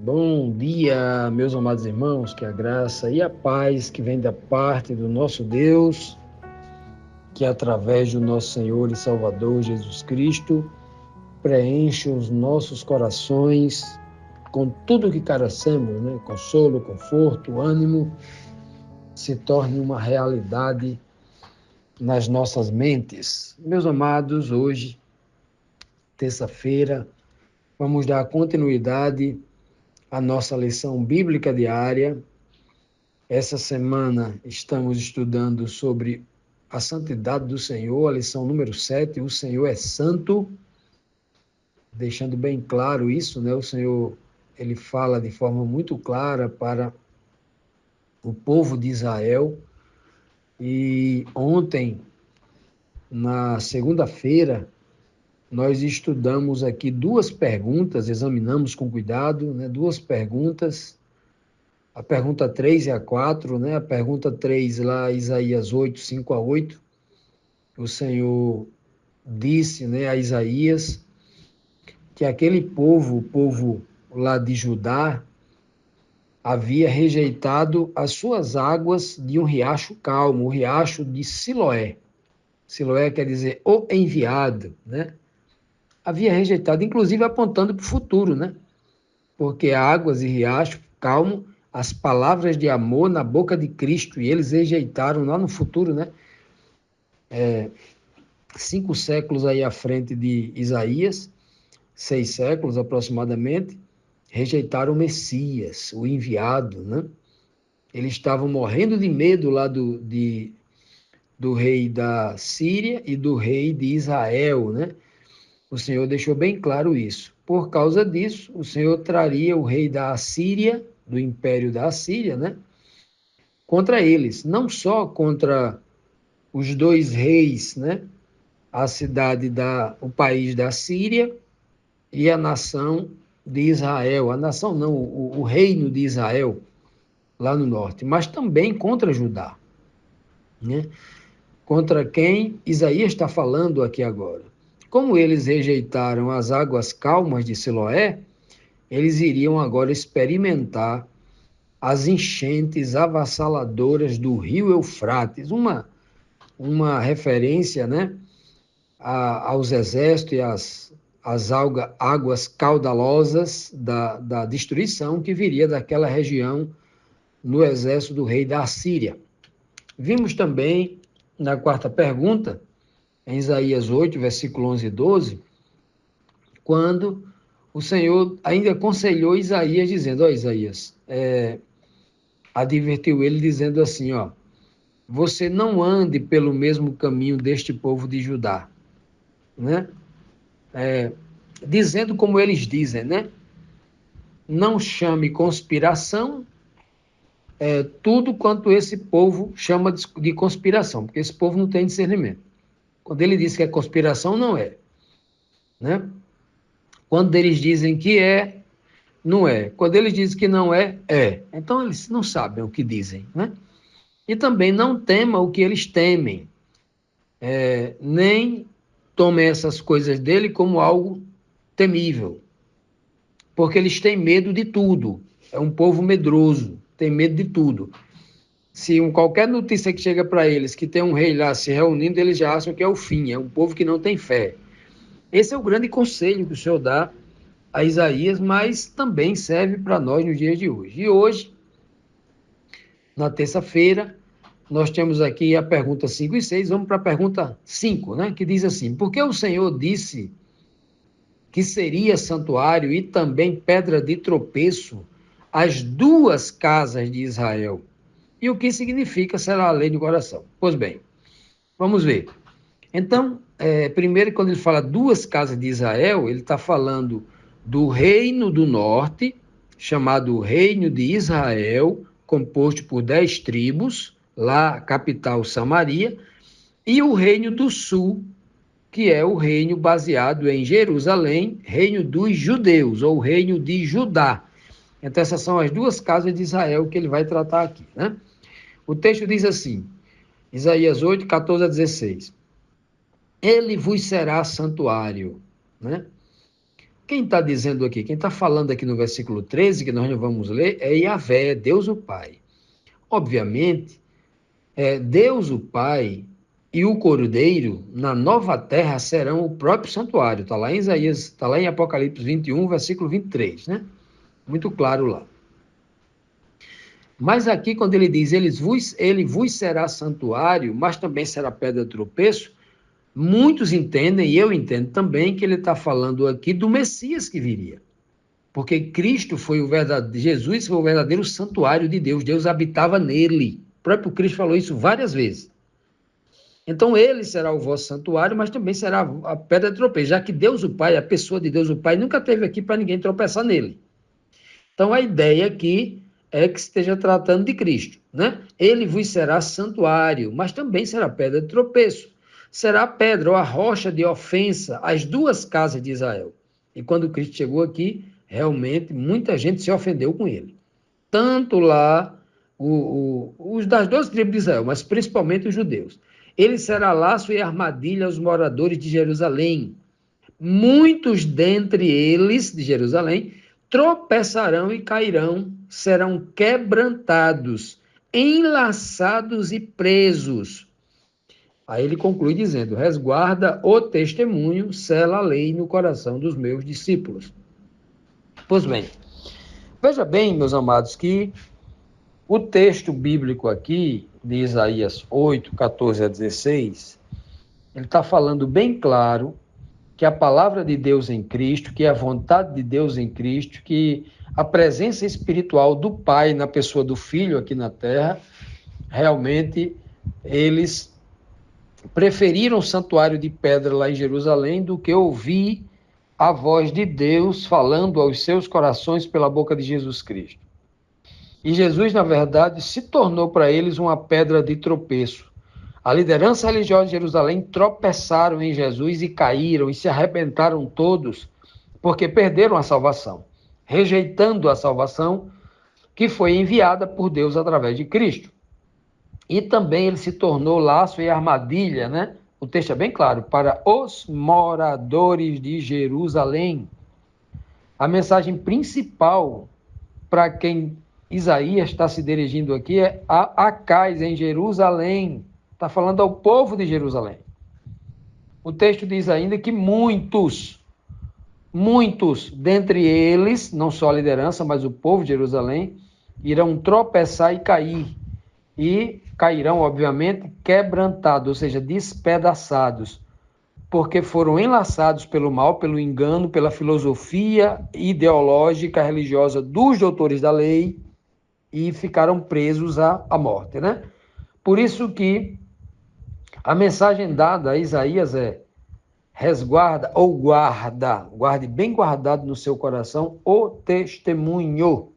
Bom dia, meus amados irmãos, que a graça e a paz que vem da parte do nosso Deus, que através do nosso Senhor e Salvador Jesus Cristo, preenche os nossos corações com tudo que carecemos, né? Consolo, conforto, ânimo, se torne uma realidade nas nossas mentes. Meus amados, hoje, terça-feira, vamos dar continuidade à nossa lição bíblica diária. Essa semana estamos estudando sobre a santidade do Senhor, a lição número 7, o Senhor é santo, deixando bem claro isso, né? O Senhor, ele fala de forma muito clara para o povo de Israel. E ontem, na segunda-feira, nós estudamos aqui duas perguntas, examinamos com cuidado, né? Duas perguntas, a pergunta 3 e a 4, né? A pergunta 3 lá, Isaías 8, 5 a 8, o Senhor disse, né, a Isaías que aquele povo, o povo lá de Judá, havia rejeitado as suas águas de um riacho calmo, o riacho de Siloé. Siloé quer dizer o enviado, né? Havia rejeitado, inclusive apontando para o futuro, né? Porque águas e riacho calmo, as palavras de amor na boca de Cristo, e eles rejeitaram lá no futuro, né? 5 séculos aí à frente de Isaías, 6 séculos aproximadamente, rejeitaram o Messias, o enviado, né? Eles estavam morrendo de medo lá do rei da Síria e do rei de Israel, né? O Senhor deixou bem claro isso. Por causa disso, o Senhor traria o rei da Assíria, do império da Assíria, né? Contra eles, não só contra os dois reis, né? A cidade o país da Síria e a nação de Israel, a nação não, o reino de Israel, lá no norte, mas também contra Judá, né? Contra quem Isaías está falando aqui agora. Como eles rejeitaram as águas calmas de Siloé, eles iriam agora experimentar as enchentes avassaladoras do rio Eufrates, uma referência, né, aos exércitos e às águas caudalosas da destruição que viria daquela região no exército do rei da Assíria. Vimos também, na quarta pergunta, em Isaías 8, versículo 11 e 12, quando o Senhor ainda aconselhou Isaías, dizendo, Isaías, advertiu ele, dizendo assim, você não ande pelo mesmo caminho deste povo de Judá, né? Dizendo como eles dizem, né? Não chame conspiração tudo quanto esse povo chama de conspiração, porque esse povo não tem discernimento. Quando ele diz que é conspiração, não é, né? Quando eles dizem que é, não é. Quando eles dizem que não é, é. Então eles não sabem o que dizem, né? E também não tema o que eles temem, nem tome essas coisas dele como algo temível, porque eles têm medo de tudo. É um povo medroso, tem medo de tudo. Se qualquer notícia que chega para eles que tem um rei lá se reunindo, eles já acham que é o fim, é um povo que não tem fé. Esse é o grande conselho que o Senhor dá a Isaías, mas também serve para nós nos dias de hoje. E hoje, na terça-feira, nós temos aqui a pergunta 5 e 6, vamos para a pergunta 5, né, que diz assim, por que o Senhor disse que seria santuário e também pedra de tropeço as duas casas de Israel? E o que significa será a lei do coração? Pois bem, vamos ver. Então, primeiro, quando ele fala duas casas de Israel, ele está falando do reino do norte, chamado Reino de Israel, composto por 10 tribos, lá, capital Samaria, e o reino do sul, que é o reino baseado em Jerusalém, reino dos judeus, ou reino de Judá. Então, essas são as duas casas de Israel que ele vai tratar aqui, né? O texto diz assim, Isaías 8, 14 a 16. Ele vos será santuário, né? Quem está dizendo aqui, quem está falando aqui no versículo 13, que nós não vamos ler, é Yahvé, Deus o Pai. Obviamente, Deus o Pai e o Cordeiro na nova terra serão o próprio santuário. Está lá em Isaías, está lá em Apocalipse 21, versículo 23, né? Muito claro lá. Mas aqui, quando ele diz, ele vos será santuário, mas também será pedra de tropeço, muitos entendem, e eu entendo também, que ele está falando aqui do Messias que viria. Porque Cristo foi Jesus foi o verdadeiro santuário de Deus. Deus habitava nele. O próprio Cristo falou isso várias vezes. Então ele será o vosso santuário, mas também será a pedra de tropeço, já que Deus o Pai, a pessoa de Deus o Pai, nunca esteve aqui para ninguém tropeçar nele. Então a ideia aqui é que esteja tratando de Cristo, né? Ele vos será santuário, mas também será pedra de tropeço. Será a pedra ou a rocha de ofensa às duas casas de Israel. E quando Cristo chegou aqui, realmente muita gente se ofendeu com ele. Tanto lá os das 12 tribos de Israel, mas principalmente os judeus. Ele será laço e armadilha aos moradores de Jerusalém. Muitos dentre eles, de Jerusalém, tropeçarão e cairão, serão quebrantados, enlaçados e presos. Aí ele conclui dizendo, resguarda o testemunho, sela a lei no coração dos meus discípulos. Pois bem, veja bem, meus amados, que o texto bíblico aqui, de Isaías 8, 14 a 16, ele está falando bem claro que a palavra de Deus em Cristo, que a vontade de Deus em Cristo, que a presença espiritual do Pai na pessoa do Filho aqui na Terra, realmente eles preferiram o santuário de pedra lá em Jerusalém do que ouvir a voz de Deus falando aos seus corações pela boca de Jesus Cristo. E Jesus, na verdade, se tornou para eles uma pedra de tropeço. A liderança religiosa de Jerusalém tropeçaram em Jesus e caíram e se arrebentaram todos porque perderam a salvação, rejeitando a salvação que foi enviada por Deus através de Cristo. E também ele se tornou laço e armadilha, né? O texto é bem claro, para os moradores de Jerusalém. A mensagem principal para quem Isaías está se dirigindo aqui é a Acais, em Jerusalém. Está falando ao povo de Jerusalém. O texto diz ainda que muitos, dentre eles, não só a liderança, mas o povo de Jerusalém, irão tropeçar e cair. E cairão, obviamente, quebrantados, ou seja, despedaçados, porque foram enlaçados pelo mal, pelo engano, pela filosofia ideológica, religiosa dos doutores da lei e ficaram presos à morte, né? Por isso que a mensagem dada a Isaías é: resguarda ou guarde bem guardado no seu coração o testemunho.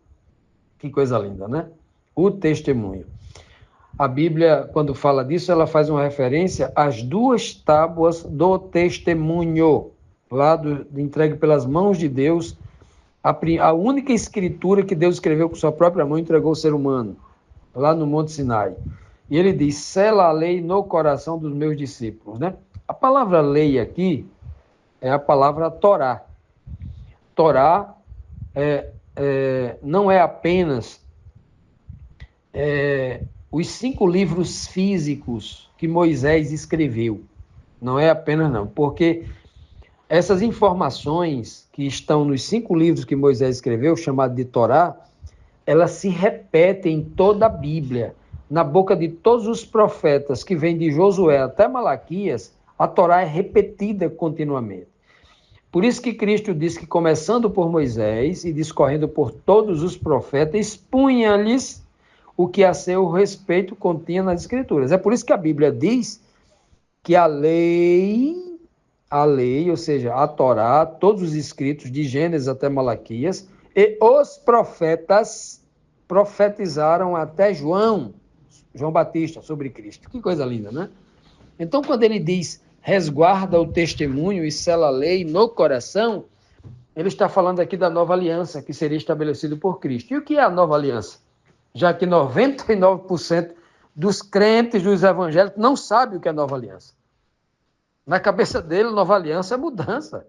Que coisa linda, né? O testemunho. A Bíblia, quando fala disso, ela faz uma referência às duas tábuas do testemunho, lá entregue pelas mãos de Deus, a única escritura que Deus escreveu com sua própria mão e entregou ao ser humano, lá no Monte Sinai. E ele diz, sela a lei no coração dos meus discípulos, né? A palavra lei aqui é a palavra Torá. Torá não é apenas os 5 livros físicos que Moisés escreveu. Não é apenas não, porque essas informações que estão nos 5 livros que Moisés escreveu, chamado de Torá, elas se repetem em toda a Bíblia. Na boca de todos os profetas, que vêm de Josué até Malaquias, a Torá é repetida continuamente. Por isso que Cristo diz que, começando por Moisés e discorrendo por todos os profetas, expunha-lhes o que a seu respeito continha nas Escrituras. É por isso que a Bíblia diz que a lei, ou seja, a Torá, todos os escritos de Gênesis até Malaquias, e os profetas profetizaram até João Batista sobre Cristo. Que coisa linda, né? Então, quando ele diz resguarda o testemunho e sela a lei no coração, ele está falando aqui da nova aliança que seria estabelecida por Cristo. E o que é a nova aliança? Já que 99% dos crentes, dos evangélicos, não sabem o que é nova aliança. Na cabeça dele, nova aliança é mudança.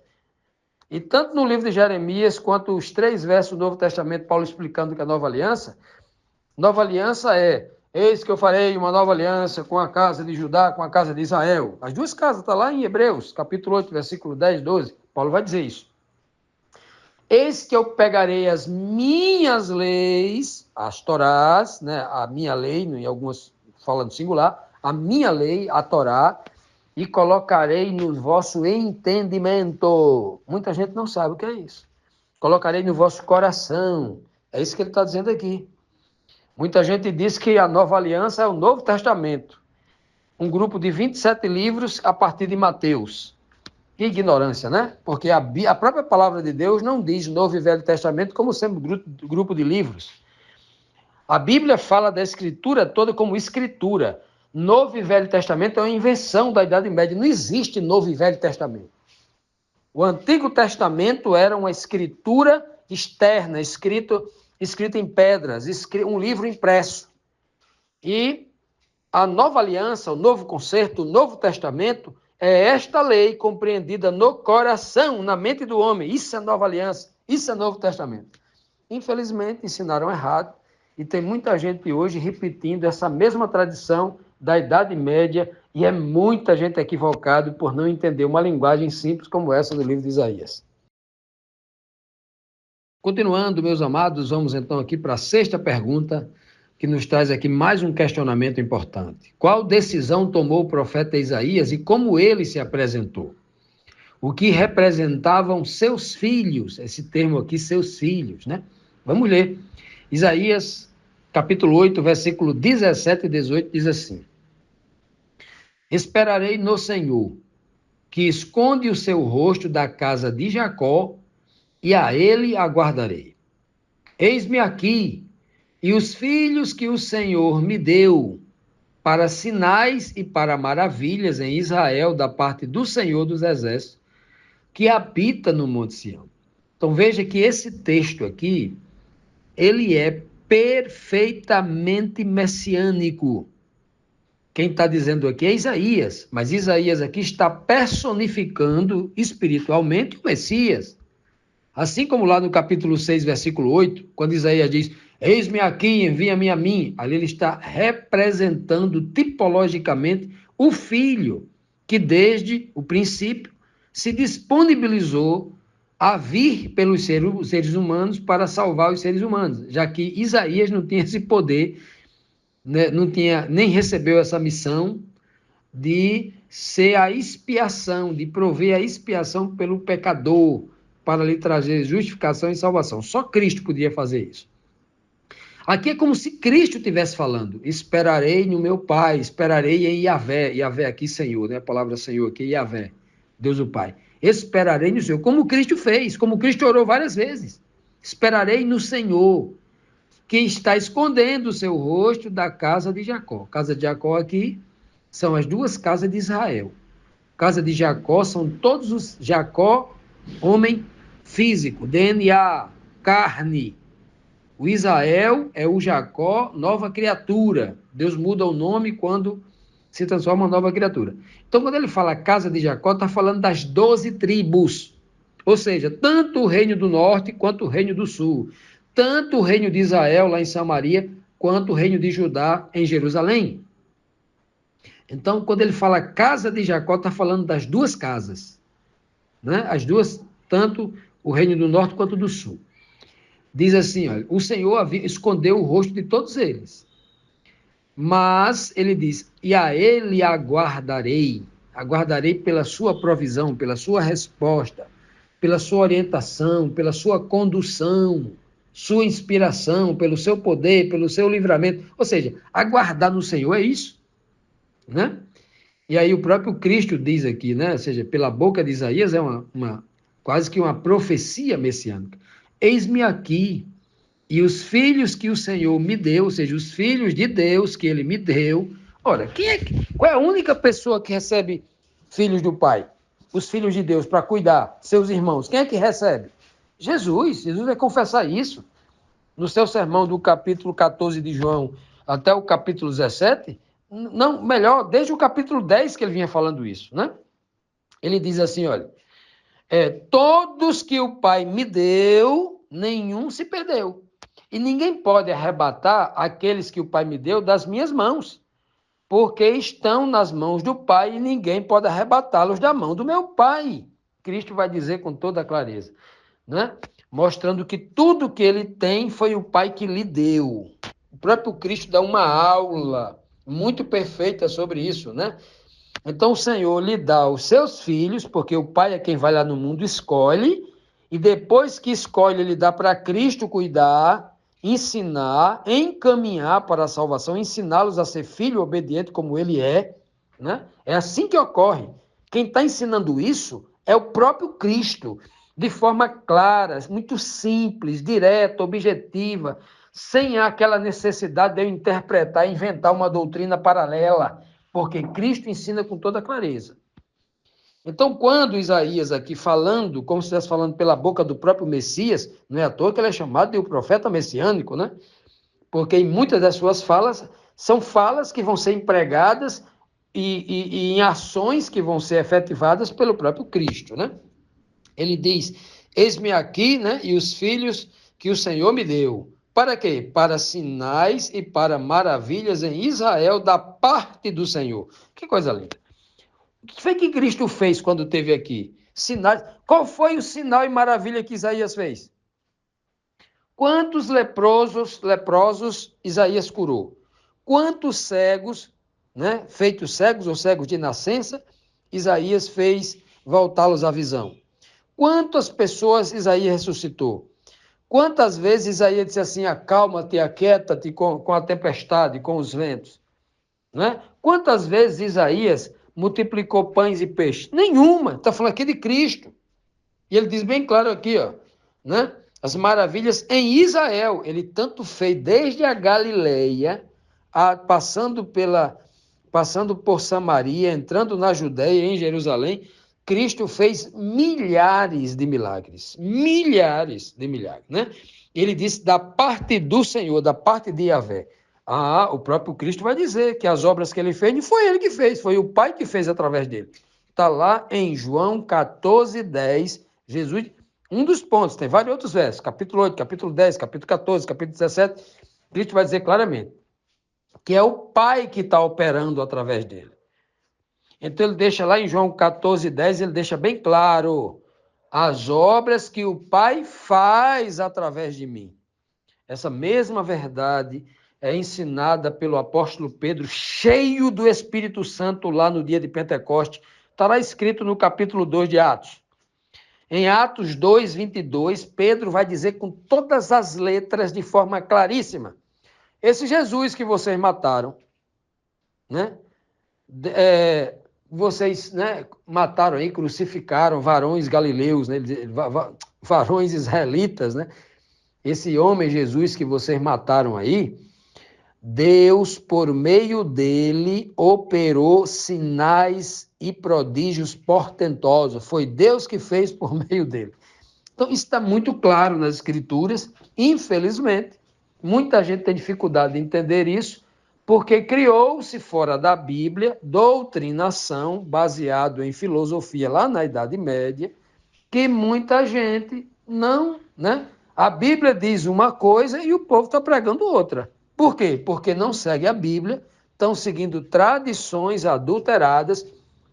E tanto no livro de Jeremias, quanto os 3 versos do Novo Testamento, Paulo explicando que a nova aliança é: eis que eu farei uma nova aliança com a casa de Judá, com a casa de Israel. As 2 casas, está lá em Hebreus, capítulo 8, versículo 10, 12. Paulo vai dizer isso. Eis que eu pegarei as minhas leis, as Torás, né, a minha lei, em algumas falando singular, a minha lei, a Torá, e colocarei no vosso entendimento. Muita gente não sabe o que é isso. Colocarei no vosso coração. É isso que ele está dizendo aqui. Muita gente diz que a nova aliança é o Novo Testamento. Um grupo de 27 livros a partir de Mateus. Que ignorância, né? Porque a própria palavra de Deus não diz Novo e Velho Testamento como sendo grupo de livros. A Bíblia fala da Escritura toda como Escritura. Novo e Velho Testamento é uma invenção da Idade Média. Não existe Novo e Velho Testamento. O Antigo Testamento era uma escritura externa, escrita em pedras, um livro impresso. E a Nova Aliança, o Novo Concerto, o Novo Testamento, é esta lei compreendida no coração, na mente do homem. Isso é Nova Aliança, isso é Novo Testamento. Infelizmente, ensinaram errado e tem muita gente hoje repetindo essa mesma tradição da Idade Média e é muita gente equivocada por não entender uma linguagem simples como essa do livro de Isaías. Continuando, meus amados, vamos então aqui para a 6ª pergunta, que nos traz aqui mais um questionamento importante. Qual decisão tomou o profeta Isaías e como ele se apresentou? O que representavam seus filhos? Esse termo aqui, seus filhos, né? Vamos ler. Isaías, capítulo 8, versículo 17 e 18, diz assim: Esperarei no Senhor, que esconde o seu rosto da casa de Jacó, e a ele aguardarei. Eis-me aqui, e os filhos que o Senhor me deu, para sinais e para maravilhas em Israel, da parte do Senhor dos Exércitos, que habita no Monte Sião. Então veja que esse texto aqui, ele é perfeitamente messiânico. Quem está dizendo aqui é Isaías, mas Isaías aqui está personificando espiritualmente o Messias. Assim como lá no capítulo 6, versículo 8, quando Isaías diz: Eis-me aqui, envia-me a mim. Ali ele está representando tipologicamente o Filho, que desde o princípio se disponibilizou a vir pelos seres humanos para salvar os seres humanos, já que Isaías não tinha esse poder, né, não tinha, nem recebeu essa missão de ser a expiação, de prover a expiação pelo pecador, para lhe trazer justificação e salvação. Só Cristo podia fazer isso. Aqui é como se Cristo estivesse falando: esperarei no meu Pai, esperarei em Yahvé. Yahvé aqui, Senhor, né? A palavra Senhor aqui, Yahvé, Deus o Pai. Esperarei no Senhor, como Cristo fez, como Cristo orou várias vezes. Esperarei no Senhor, que está escondendo o seu rosto da casa de Jacó. Casa de Jacó aqui são as 2 casas de Israel. Casa de Jacó são todos os Jacó, homem físico, DNA, carne. O Israel é o Jacó, nova criatura. Deus muda o nome quando se transforma em nova criatura. Então, quando ele fala casa de Jacó, está falando das 12 tribos. Ou seja, tanto o reino do norte quanto o reino do sul. Tanto o reino de Israel, lá em Samaria, quanto o reino de Judá, em Jerusalém. Então, quando ele fala casa de Jacó, está falando das 2 casas. Né? As 2, tanto o reino do norte quanto do sul. Diz assim, olha, o Senhor escondeu o rosto de todos eles. Mas ele diz: e a ele aguardarei. Aguardarei pela sua provisão, pela sua resposta, pela sua orientação, pela sua condução, sua inspiração, pelo seu poder, pelo seu livramento. Ou seja, aguardar no Senhor é isso, né? E aí o próprio Cristo diz aqui, né? Ou seja, pela boca de Isaías é quase que uma profecia messiânica. Eis-me aqui, e os filhos que o Senhor me deu, ou seja, os filhos de Deus que ele me deu. Ora, qual é a única pessoa que recebe filhos do Pai? Os filhos de Deus para cuidar, seus irmãos. Quem é que recebe? Jesus. Jesus vai confessar isso. No seu sermão do capítulo 14 de João até o capítulo 17, não, melhor, desde o capítulo 10 que ele vinha falando isso, né? Ele diz assim, olha, Todos que o Pai me deu, nenhum se perdeu. E ninguém pode arrebatar aqueles que o Pai me deu das minhas mãos, porque estão nas mãos do Pai e ninguém pode arrebatá-los da mão do meu Pai. Cristo vai dizer com toda clareza, né? Mostrando que tudo que ele tem foi o Pai que lhe deu. O próprio Cristo dá uma aula muito perfeita sobre isso, né? Então o Senhor lhe dá os seus filhos, porque o Pai é quem vai lá no mundo, escolhe, e depois que escolhe, ele dá para Cristo cuidar, ensinar, encaminhar para a salvação, ensiná-los a ser filho obediente como ele é, né? É assim que ocorre. Quem está ensinando isso é o próprio Cristo, de forma clara, muito simples, direta, objetiva, sem aquela necessidade de eu interpretar, inventar uma doutrina paralela, porque Cristo ensina com toda clareza. Então, quando Isaías aqui falando, como se estivesse falando pela boca do próprio Messias, não é à toa que ele é chamado de o profeta messiânico, né? Porque em muitas das suas falas, são falas que vão ser empregadas e em ações que vão ser efetivadas pelo próprio Cristo, né? Ele diz, eis-me aqui, né? E os filhos que o Senhor me deu. Para quê? Para sinais e para maravilhas em Israel da parte do Senhor. Que coisa linda. O que foi que Cristo fez quando esteve aqui? Sinais. Qual foi o sinal e maravilha que Isaías fez? Quantos leprosos Isaías curou? Quantos cegos, né, feitos cegos ou cegos de nascença, Isaías fez voltá-los à visão? Quantas pessoas Isaías ressuscitou? Quantas vezes Isaías disse assim, acalma-te, aquieta-te com a tempestade, com os ventos? Né? Quantas vezes Isaías multiplicou pães e peixes? Nenhuma. Está falando aqui de Cristo. E ele diz bem claro aqui, ó, né? As maravilhas em Israel. Ele tanto fez desde a Galileia, passando por Samaria, entrando na Judéia, em Jerusalém. Cristo fez milhares de milagres. Milhares de milagres, né? Ele disse da parte do Senhor, da parte de Yahvé. O próprio Cristo vai dizer que as obras que ele fez não foi ele que fez, foi o Pai que fez através dele. Está lá em João 14, 10, Jesus, um dos pontos, tem vários outros versos, capítulo 8, capítulo 10, capítulo 14, capítulo 17, Cristo vai dizer claramente que é o Pai que está operando através dele. Então ele deixa lá em João 14, 10, ele deixa bem claro as obras que o Pai faz através de mim. Essa mesma verdade é ensinada pelo apóstolo Pedro, cheio do Espírito Santo lá no dia de Pentecostes. Está lá escrito no capítulo 2 de Atos. Em Atos 2, 22, Pedro vai dizer com todas as letras, de forma claríssima, esse Jesus que vocês mataram, né? Vocês, né, mataram aí, crucificaram varões galileus, né? Varões israelitas, né? Esse homem Jesus que vocês mataram aí, Deus, por meio dele, operou sinais e prodígios portentosos. Foi Deus que fez por meio dele. Então, isso está muito claro nas Escrituras. Infelizmente, muita gente tem dificuldade de entender isso, porque criou-se fora da Bíblia doutrinação baseado em filosofia lá na Idade Média, que muita gente não, né? A Bíblia diz uma coisa e o povo está pregando outra. Por quê? Porque não segue a Bíblia, estão seguindo tradições adulteradas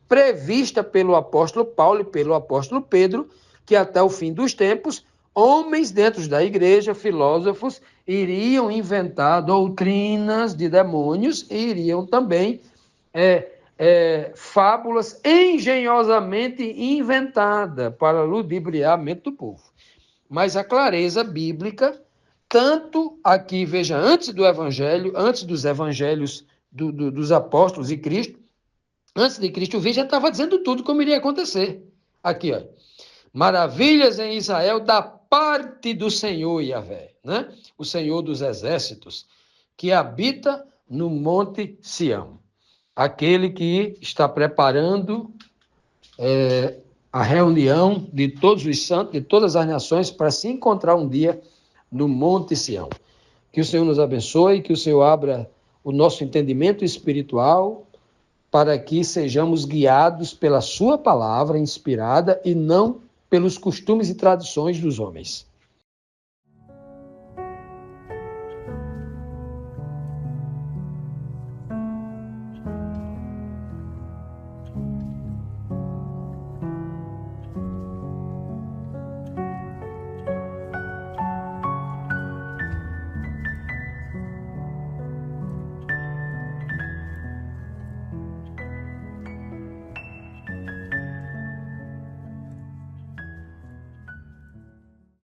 previstas pelo apóstolo Paulo e pelo apóstolo Pedro, que até o fim dos tempos, homens dentro da igreja, filósofos, iriam inventar doutrinas de demônios e iriam também fábulas engenhosamente inventadas para ludibriar a mente do povo. Mas a clareza bíblica, tanto aqui, veja, antes do evangelho, antes dos evangelhos dos apóstolos e Cristo, antes de Cristo vir, já estava dizendo tudo como iria acontecer. Aqui, ó. Maravilhas em Israel da parte do Senhor Yahvé, né? O Senhor dos exércitos, que habita no Monte Sião. Aquele que está preparando a reunião de todos os santos, de todas as nações, para se encontrar um dia no Monte Sião. Que o Senhor nos abençoe, que o Senhor abra o nosso entendimento espiritual, para que sejamos guiados pela sua palavra inspirada e não pelos costumes e tradições dos homens.